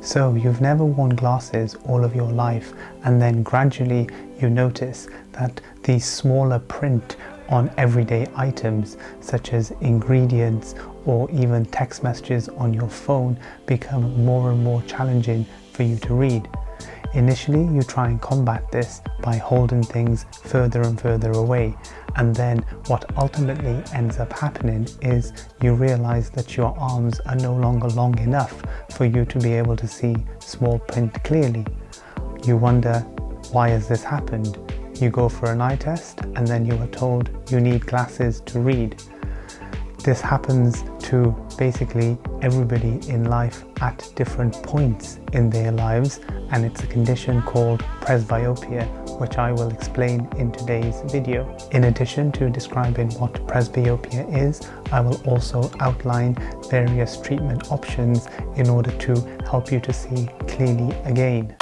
So you've never worn glasses all of your life, and then gradually you notice that the smaller print on everyday items such as ingredients or even text messages on your phone become more and more challenging for you to read. Initially, you try and combat this by holding things further and further away, and then what ultimately ends up happening is you realize that your arms are no longer long enough for you to be able to see small print clearly. You wonder, why has this happened? You go for an eye test and then you are told you need glasses to read. This happens to basically everybody in life at different points in their lives, and it's a condition called presbyopia, which I will explain in today's video. In addition to describing what presbyopia is, I will also outline various treatment options in order to help you to see clearly again.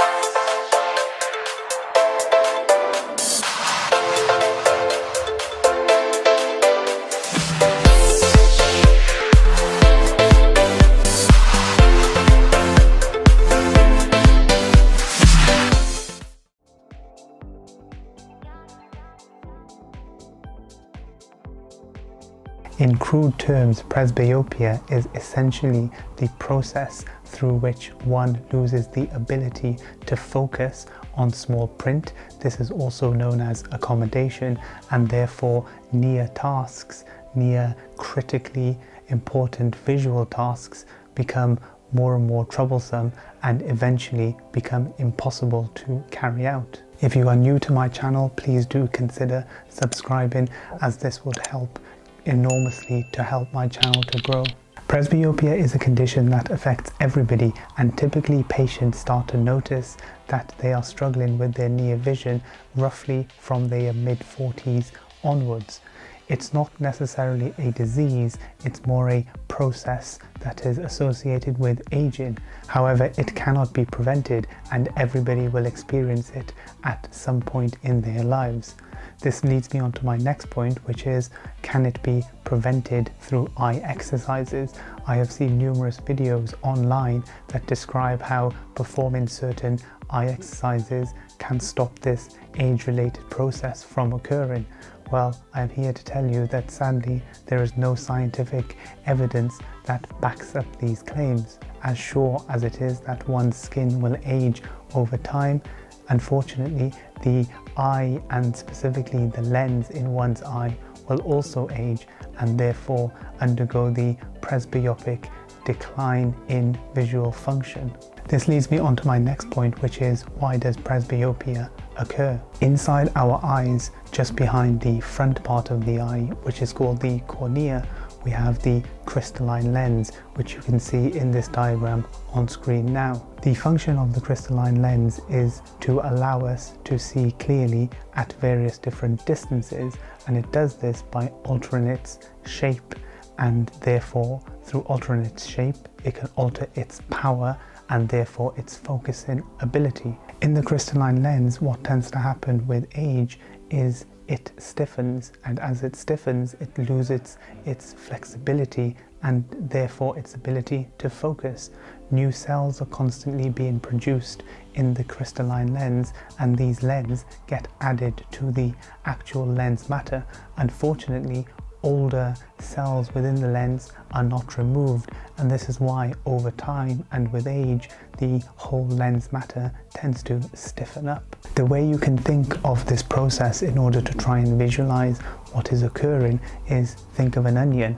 In crude terms, presbyopia is essentially the process through which one loses the ability to focus on small print. This is also known as accommodation, and therefore near tasks, near critically important visual tasks become more and more troublesome and eventually become impossible to carry out. If you are new to my channel, please do consider subscribing, as this would help enormously to help my channel to grow. Presbyopia is a condition that affects everybody, and typically patients start to notice that they are struggling with their near vision roughly from their mid-40s onwards. It's not necessarily a disease, it's more a process that is associated with aging. However, it cannot be prevented, and everybody will experience it at some point in their lives. This leads me on to my next point, which is, can it be prevented through eye exercises? I have seen numerous videos online that describe how performing certain eye exercises can stop this age-related process from occurring. Well, I'm here to tell you that sadly there is no scientific evidence that backs up these claims. As sure as it is that one's skin will age over time, unfortunately the eye, and specifically the lens in one's eye, will also age and therefore undergo the presbyopic decline in visual function. This leads me on to my next point, which is, why does presbyopia occur? Inside our eyes, just behind the front part of the eye, which is called the cornea, we have the crystalline lens, which you can see in this diagram on screen now. The function of the crystalline lens is to allow us to see clearly at various different distances, and it does this by altering its shape, and therefore through altering its shape it can alter its power and therefore its focusing ability. In the crystalline lens, what tends to happen with age is it stiffens, and as it stiffens it loses its flexibility and therefore its ability to focus. New cells are constantly being produced in the crystalline lens, and these lenses get added to the actual lens matter. Unfortunately, older cells within the lens are not removed, and this is why over time and with age the whole lens matter tends to stiffen up. The way you can think of this process in order to try and visualize what is occurring is, think of an onion.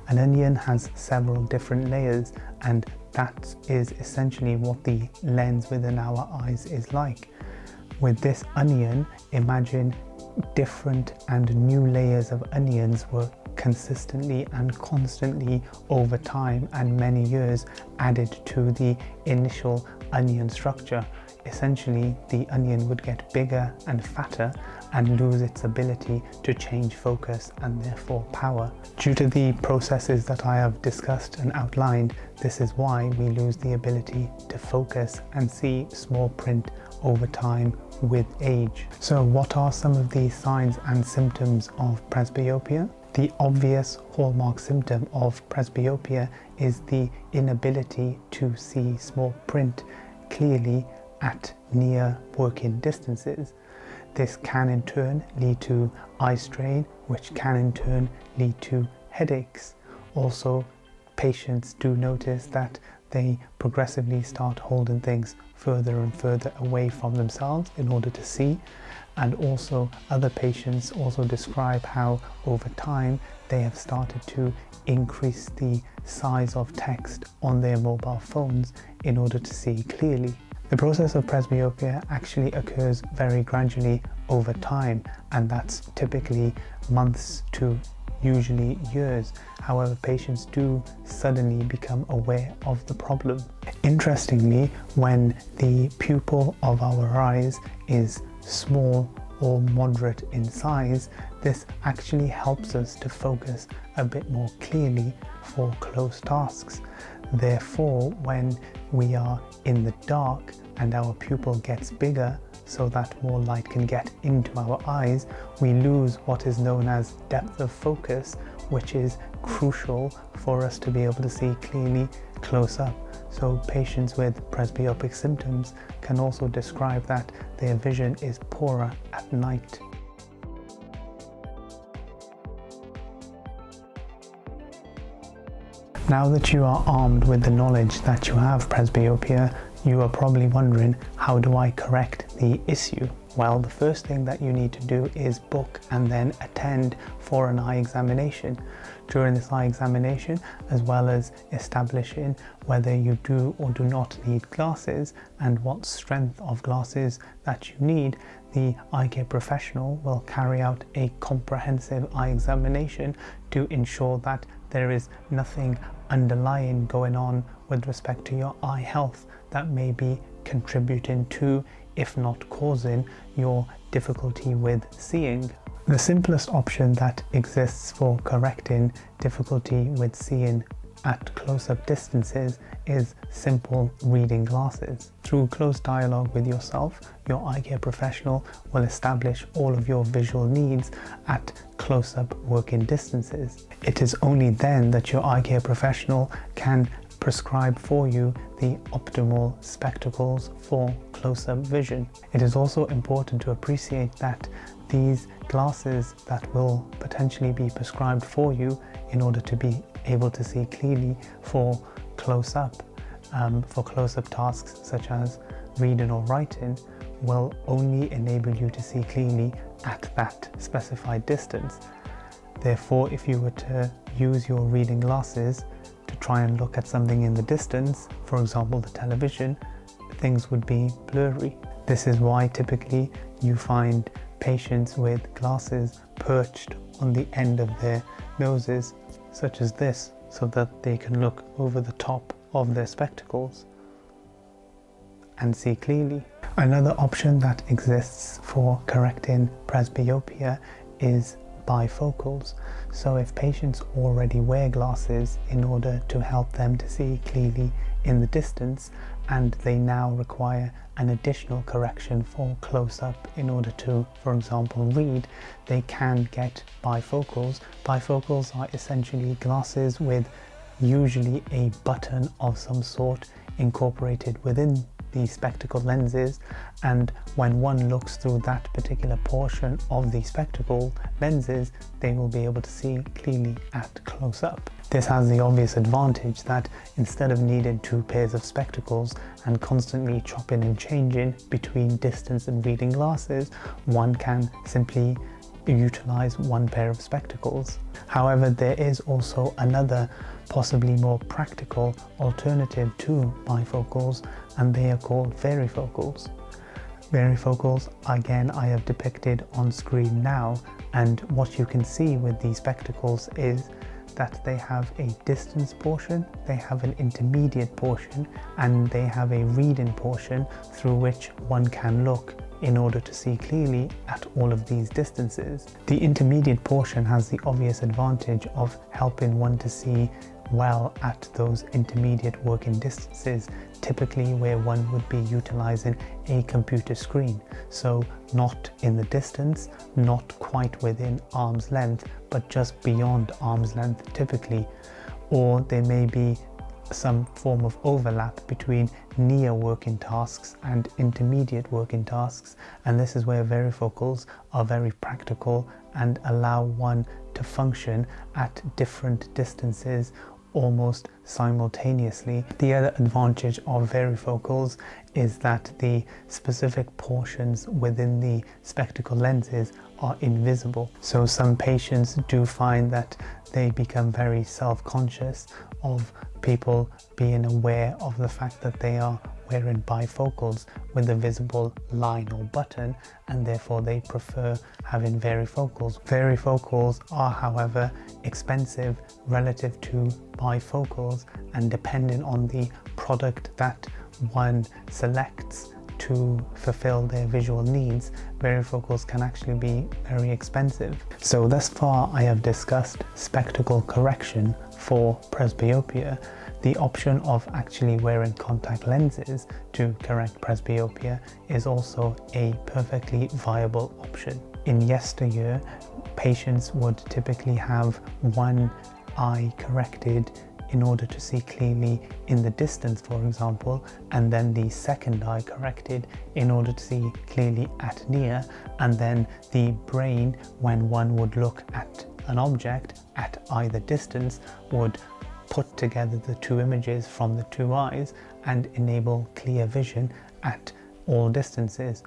An onion has several different layers, and that is essentially what the lens within our eyes is like. With this onion, imagine different and new layers of onions were consistently and constantly over time and many years added to the initial onion structure. Essentially, the onion would get bigger and fatter and lose its ability to change focus and therefore power. Due to the processes that I have discussed and outlined, this is why we lose the ability to focus and see small print over time with age. So what are some of the signs and symptoms of presbyopia? The obvious hallmark symptom of presbyopia is the inability to see small print clearly at near working distances. This can in turn lead to eye strain, which can in turn lead to headaches. Also, patients do notice that they progressively start holding things further and further away from themselves in order to see. And also other patients also describe how over time they have started to increase the size of text on their mobile phones in order to see clearly. The process of presbyopia actually occurs very gradually over time, and that's typically months to usually years. However, patients do suddenly become aware of the problem. Interestingly, when the pupil of our eyes is small or moderate in size, this actually helps us to focus a bit more clearly for close tasks. Therefore, when we are in the dark and our pupil gets bigger so that more light can get into our eyes, we lose what is known as depth of focus, which is crucial for us to be able to see clearly close up. So patients with presbyopic symptoms can also describe that their vision is poorer at night. Now that you are armed with the knowledge that you have presbyopia, you are probably wondering, how do I correct the issue? Well, the first thing that you need to do is book and then attend for an eye examination. During this eye examination, as well as establishing whether you do or do not need glasses and what strength of glasses that you need, the eye care professional will carry out a comprehensive eye examination to ensure that there is nothing underlying going on with respect to your eye health that may be contributing to, if not causing, your difficulty with seeing. The simplest option that exists for correcting difficulty with seeing at close-up distances is simple reading glasses. Through close dialogue with yourself, your eye care professional will establish all of your visual needs at close-up working distances. It is only then that your eye care professional can prescribe for you the optimal spectacles for close-up vision. It is also important to appreciate that these glasses that will potentially be prescribed for you in order to be able to see clearly for close-up tasks such as reading or writing, will only enable you to see clearly at that specified distance. Therefore, if you were to use your reading glasses to try and look at something in the distance, for example the television, things would be blurry. This is why typically you find patients with glasses perched on the end of their noses, such as this, so that they can look over the top of their spectacles and see clearly. Another option that exists for correcting presbyopia is bifocals. So if patients already wear glasses in order to help them to see clearly in the distance, and they now require an additional correction for close-up in order to, for example, read, they can get bifocals. Bifocals are essentially glasses with usually a button of some sort incorporated within the spectacle lenses, and when one looks through that particular portion of the spectacle lenses, they will be able to see clearly at close-up. This has the obvious advantage that instead of needing two pairs of spectacles and constantly chopping and changing between distance and reading glasses, one can simply utilize one pair of spectacles. However, there is also another possibly more practical alternative to bifocals, and they are called varifocals. Varifocals, again, I have depicted on screen now, and what you can see with these spectacles is that they have a distance portion, they have an intermediate portion, and they have a reading portion through which one can look in order to see clearly at all of these distances. The intermediate portion has the obvious advantage of helping one to see well at those intermediate working distances, typically where one would be utilizing a computer screen. So not in the distance, not quite within arm's length, but just beyond arm's length typically. Or there may be some form of overlap between near working tasks and intermediate working tasks, and this is where varifocals are very practical and allow one to function at different distances almost simultaneously. The other advantage of varifocals is that the specific portions within the spectacle lenses are invisible. So some patients do find that they become very self-conscious of people being aware of the fact that they are wearing bifocals with a visible line or button, and therefore they prefer having varifocals. Varifocals are, however, expensive relative to bifocals, and depending on the product that one selects to fulfill their visual needs, varifocals can actually be very expensive. So thus far I have discussed spectacle correction for presbyopia. The option of actually wearing contact lenses to correct presbyopia is also a perfectly viable option. In yesteryear, patients would typically have one eye corrected in order to see clearly in the distance, for example, and then the second eye corrected in order to see clearly at near, and then the brain, when one would look at an object at either distance, would put together the two images from the two eyes and enable clear vision at all distances.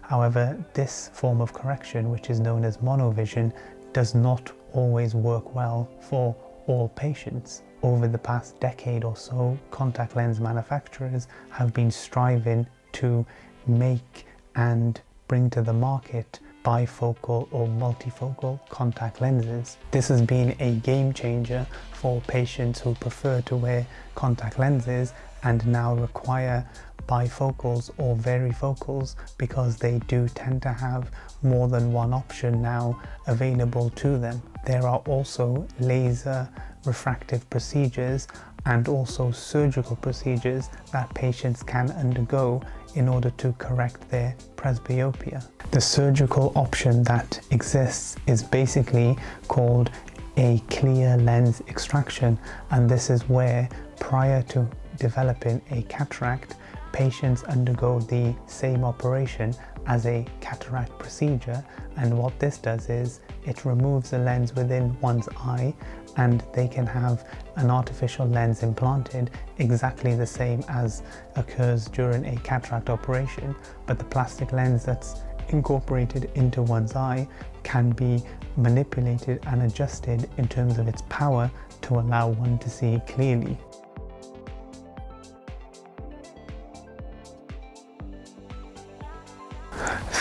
However, this form of correction, which is known as monovision, does not always work well for all patients. Over the past decade or so, contact lens manufacturers have been striving to make and bring to the market bifocal or multifocal contact lenses. This has been a game changer for patients who prefer to wear contact lenses and now require bifocals or varifocals, because they do tend to have more than one option now available to them. There are also laser refractive procedures and also surgical procedures that patients can undergo in order to correct their presbyopia. The surgical option that exists is basically called a clear lens extraction, and this is where, prior to developing a cataract, patients undergo the same operation as a cataract procedure. And what this does is it removes the lens within one's eye, and they can have an artificial lens implanted exactly the same as occurs during a cataract operation, but the plastic lens that's incorporated into one's eye can be manipulated and adjusted in terms of its power to allow one to see clearly.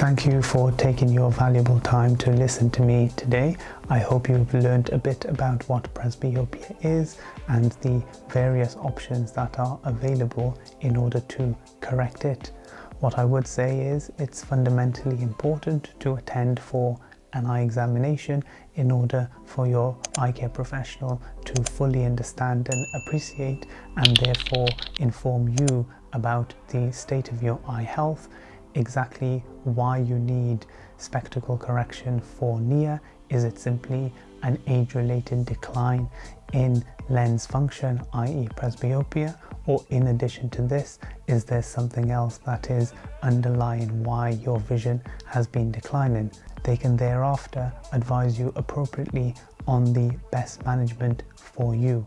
Thank you for taking your valuable time to listen to me today. I hope you've learned a bit about what presbyopia is and the various options that are available in order to correct it. What I would say is it's fundamentally important to attend for an eye examination in order for your eye care professional to fully understand and appreciate, and therefore inform you about the state of your eye health, exactly why you need spectacle correction for near. Is it simply an age-related decline in lens function, i.e. presbyopia, or in addition to this, is there something else that is underlying why your vision has been declining? They can thereafter advise you appropriately on the best management for you.